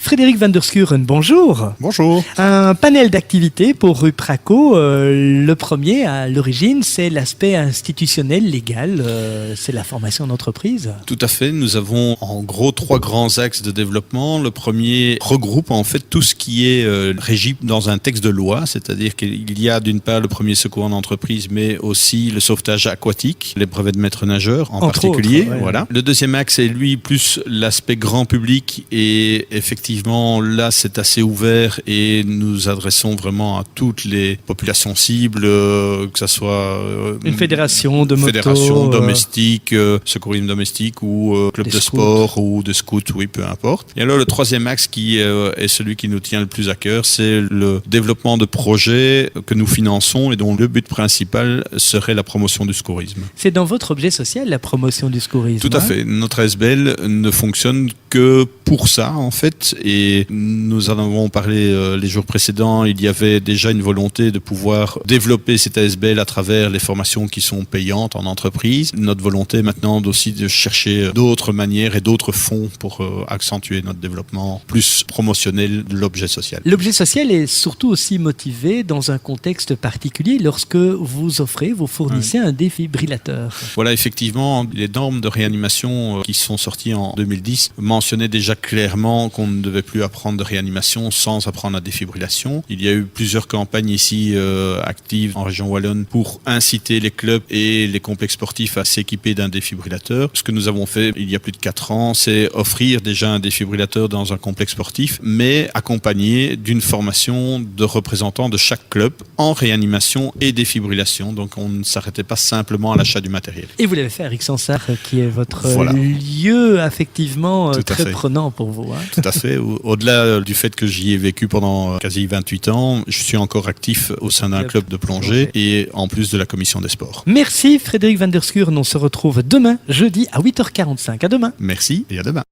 Frédéric van der Schuren, bonjour. Bonjour. Un panel d'activités pour Rupraco. Le premier, à l'origine, c'est l'aspect institutionnel, légal. C'est la formation d'entreprise. Tout à fait. Nous avons en gros 3 grands axes de développement. Le premier regroupe en fait tout ce qui est régi dans un texte de loi, c'est-à-dire qu'il y a d'une part le premier secours en entreprise, mais aussi le sauvetage aquatique, les brevets de maître nageur en Entre particulier. autres, ouais. Voilà. Le deuxième axe est lui plus l'aspect grand public et effectivement là c'est assez ouvert et nous adressons vraiment à toutes les populations cibles, que ce soit une fédération de moto, fédération domestique, secourisme domestique ou club de sport ou de scouts, oui, peu importe. Et alors le troisième axe qui est celui qui nous tient le plus à cœur, c'est le développement de projets que nous finançons et dont le but principal serait la promotion du secourisme. C'est dans votre objet social, la promotion du secourisme. Tout à fait. Notre ASBL ne fonctionne que pour ça, en fait. Et nous en avons parlé les jours précédents. Il y avait déjà une volonté de pouvoir développer cette ASBL à travers les formations qui sont payantes en entreprise. Notre volonté maintenant aussi de chercher d'autres manières et d'autres fonds pour accentuer notre développement plus promotionnel de l'objet social. L'objet social est surtout aussi motivé dans un contexte particulier lorsque vous fournissez un défibrillateur. Voilà, effectivement, les normes de réanimation qui sont sorties en 2010 mentionnaient déjà clairement qu'on ne devait plus apprendre de réanimation sans apprendre la défibrillation. Il y a eu plusieurs campagnes ici actives en région wallonne pour inciter les clubs et les complexes sportifs à s'équiper d'un défibrillateur. Ce que nous avons fait il y a plus de 4 ans, c'est offrir déjà un défibrillateur dans un complexe sportif, mais accompagné d'une formation de représentants de chaque club en réanimation et défibrillation. Donc on ne s'arrêtait pas simplement à l'achat du matériel. Et vous l'avez fait à Rixensart, qui est votre Voilà. lieu affectivement très fait. Prenant pour vous. Hein. Tout à fait. Au-delà du fait que j'y ai vécu pendant quasi 28 ans, je suis encore actif au sein d'un club de plongée et en plus de la commission des sports. Merci Frédéric van der Schuren. On se retrouve demain, jeudi à 8h45. À demain. Merci et à demain.